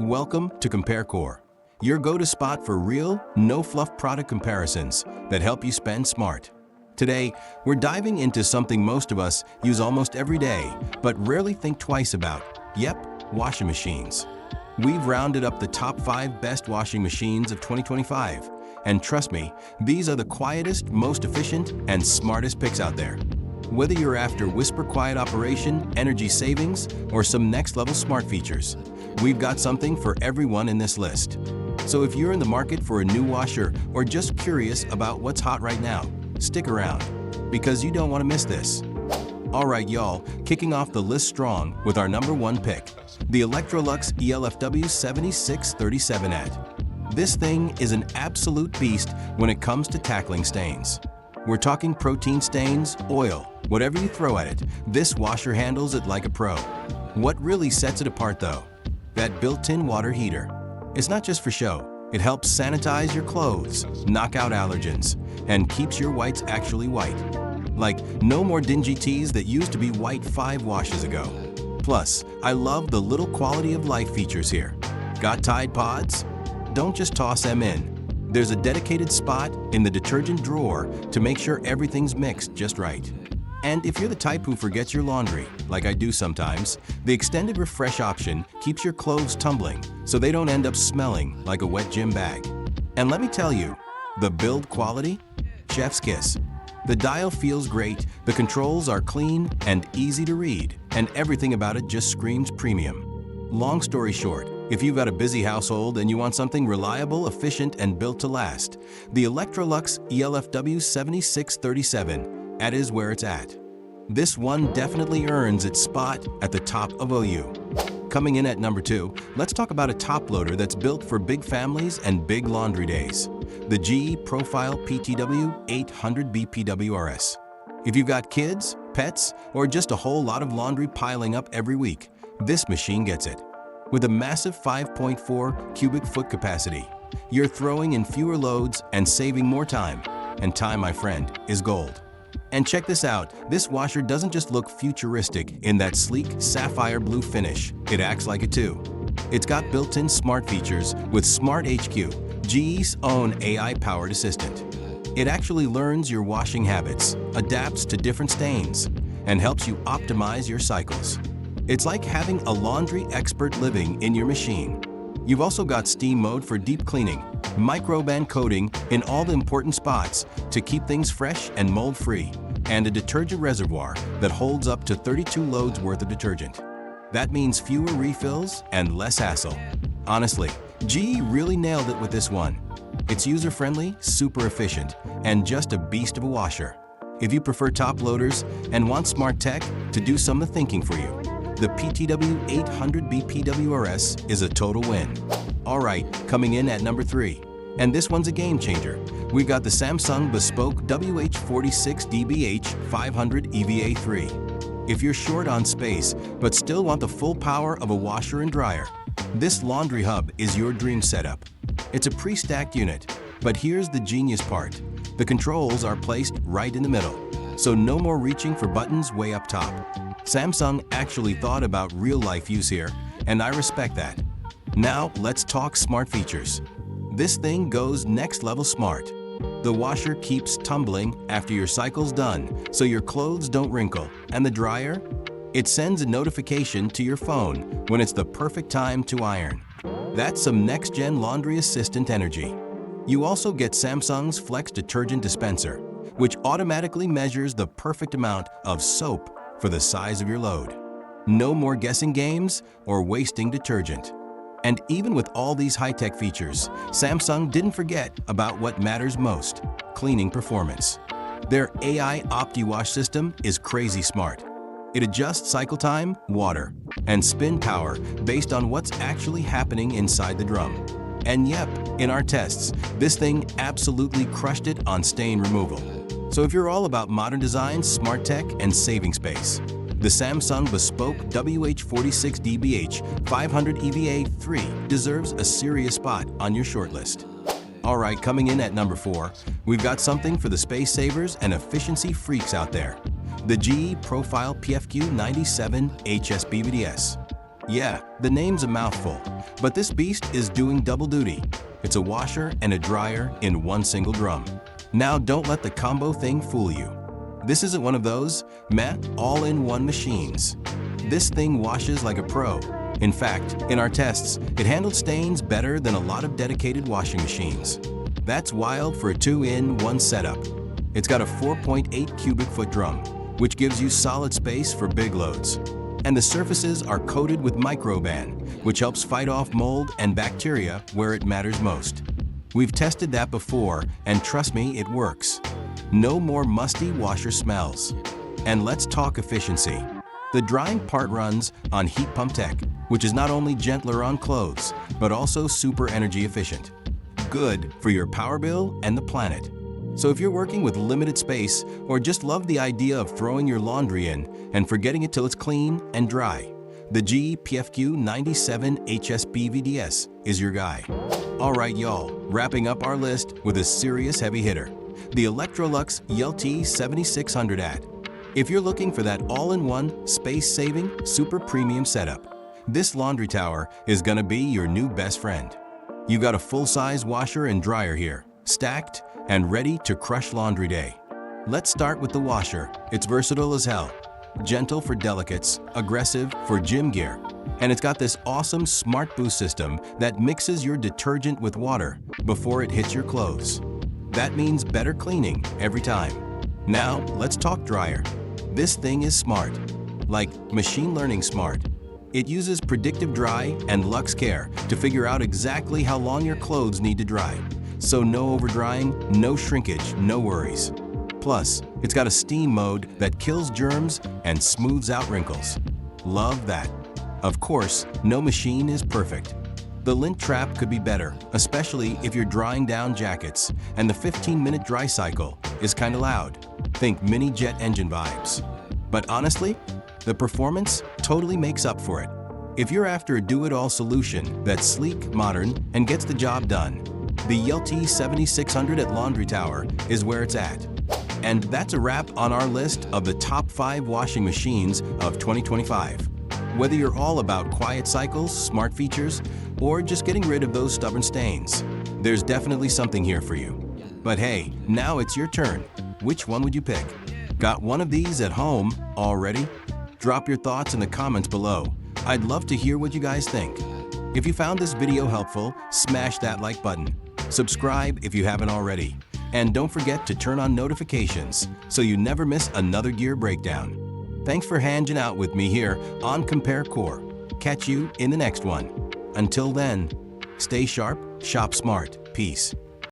Welcome to CompareCore, your go-to spot for real, no-fluff product comparisons that help you spend smart. Today, we're diving into something most of us use almost every day, but rarely think twice about. Yep, washing machines. We've rounded up the top 5 best washing machines of 2025. And trust me, these are the quietest, most efficient, and smartest picks out there. Whether you're after whisper quiet operation, energy savings, or some next-level smart features, we've got something for everyone in this list. So if you're in the market for a new washer or just curious about what's hot right now, stick around, because you don't want to miss this. Alright y'all, kicking off the list strong with our number 1 pick, the Electrolux ELFW7637AT. This thing is an absolute beast when it comes to tackling stains. We're talking protein stains, oil, whatever you throw at it, this washer handles it like a pro. What really sets it apart though? That built-in water heater. It's not just for show. It helps sanitize your clothes, knock out allergens, and keeps your whites actually white. Like, no more dingy tees that used to be white 5 washes ago. Plus, I love the little quality of life features here. Got Tide Pods? Don't just toss them in. There's a dedicated spot in the detergent drawer to make sure everything's mixed just right. And if you're the type who forgets your laundry, like I do sometimes, the extended refresh option keeps your clothes tumbling so they don't end up smelling like a wet gym bag. And let me tell you, the build quality? Chef's kiss. The dial feels great, the controls are clean and easy to read, and everything about it just screams premium. Long story short, if you've got a busy household and you want something reliable, efficient, and built to last, the Electrolux ELFW7637AT is where it's at. This one definitely earns its spot at the top of OU. Coming in at number 2, let's talk about a top loader that's built for big families and big laundry days. The GE Profile PTW800BPWRS. If you've got kids, pets, or just a whole lot of laundry piling up every week, this machine gets it. With a massive 5.4 cubic foot capacity, you're throwing in fewer loads and saving more time. And time, my friend, is gold. And check this out, this washer doesn't just look futuristic in that sleek sapphire blue finish, it acts like it too. It's got built-in smart features with Smart HQ, GE's own AI-powered assistant. It actually learns your washing habits, adapts to different stains, and helps you optimize your cycles. It's like having a laundry expert living in your machine. You've also got steam mode for deep cleaning, microban coating in all the important spots to keep things fresh and mold-free, and a detergent reservoir that holds up to 32 loads worth of detergent. That means fewer refills and less hassle. Honestly, GE really nailed it with this one. It's user-friendly, super efficient, and just a beast of a washer. If you prefer top loaders and want smart tech to do some of the thinking for you, the PTW800BPWRS is a total win. Alright, coming in at number 3. And this one's a game changer. We've got the Samsung Bespoke WH46DBH500 EVA3. If you're short on space, but still want the full power of a washer and dryer, this laundry hub is your dream setup. It's a pre-stacked unit, but here's the genius part. The controls are placed right in the middle, so no more reaching for buttons way up top. Samsung actually thought about real-life use here, and I respect that. Now, let's talk smart features. This thing goes next-level smart. The washer keeps tumbling after your cycle's done, so your clothes don't wrinkle. And the dryer? It sends a notification to your phone when it's the perfect time to iron. That's some next-gen laundry assistant energy. You also get Samsung's Flex detergent dispenser, which automatically measures the perfect amount of soap for the size of your load. No more guessing games or wasting detergent. And even with all these high-tech features, Samsung didn't forget about what matters most: cleaning performance. Their AI OptiWash system is crazy smart. It adjusts cycle time, water, and spin power based on what's actually happening inside the drum. And yep, in our tests, this thing absolutely crushed it on stain removal. So if you're all about modern design, smart tech, and saving space, the Samsung Bespoke WH46DBH500 EVA3 deserves a serious spot on your shortlist. Alright, coming in at number 4, we've got something for the space savers and efficiency freaks out there. The GE Profile PFQ97HSPVDS. Yeah, the name's a mouthful, but this beast is doing double duty. It's a washer and a dryer in one single drum. Now don't let the combo thing fool you. This isn't one of those meh, all-in-one machines. This thing washes like a pro. In fact, in our tests, it handled stains better than a lot of dedicated washing machines. That's wild for a 2-in-1 setup. It's got a 4.8 cubic foot drum, which gives you solid space for big loads. And the surfaces are coated with Microban, which helps fight off mold and bacteria where it matters most. We've tested that before, and trust me, it works. No more musty washer smells. And let's talk efficiency. The drying part runs on heat pump tech, which is not only gentler on clothes, but also super energy efficient. Good for your power bill and the planet. So if you're working with limited space or just love the idea of throwing your laundry in and forgetting it till it's clean and dry, the PFQ97HSPVDS is your guy. Alright y'all, wrapping up our list with a serious heavy hitter, the Electrolux ELTE7600AT. If you're looking for that all-in-one, space-saving, super premium setup, this laundry tower is gonna be your new best friend. You got a full-size washer and dryer here, stacked and ready to crush laundry day. Let's start with the washer. It's versatile as hell. Gentle for delicates, aggressive for gym gear. And it's got this awesome smart boost system that mixes your detergent with water before it hits your clothes. That means better cleaning every time. Now, let's talk dryer. This thing is smart, like machine learning smart. It uses predictive dry and luxe care to figure out exactly how long your clothes need to dry. So no over-drying, no shrinkage, no worries. Plus, it's got a steam mode that kills germs and smooths out wrinkles. Love that. Of course, no machine is perfect. The lint trap could be better, especially if you're drying down jackets, and the 15-minute dry cycle is kinda loud. Think mini jet engine vibes. But honestly, the performance totally makes up for it. If you're after a do-it-all solution that's sleek, modern, and gets the job done, the ELTE7600 at Laundry Tower is where it's at. And that's a wrap on our list of the top 5 washing machines of 2025. Whether you're all about quiet cycles, smart features, or just getting rid of those stubborn stains, there's definitely something here for you. But hey, now it's your turn. Which one would you pick? Got one of these at home already? Drop your thoughts in the comments below. I'd love to hear what you guys think. If you found this video helpful, smash that like button. Subscribe if you haven't already. And don't forget to turn on notifications so you never miss another gear breakdown. Thanks for hanging out with me here on CompareCore. Catch you in the next one. Until then, stay sharp, shop smart. Peace.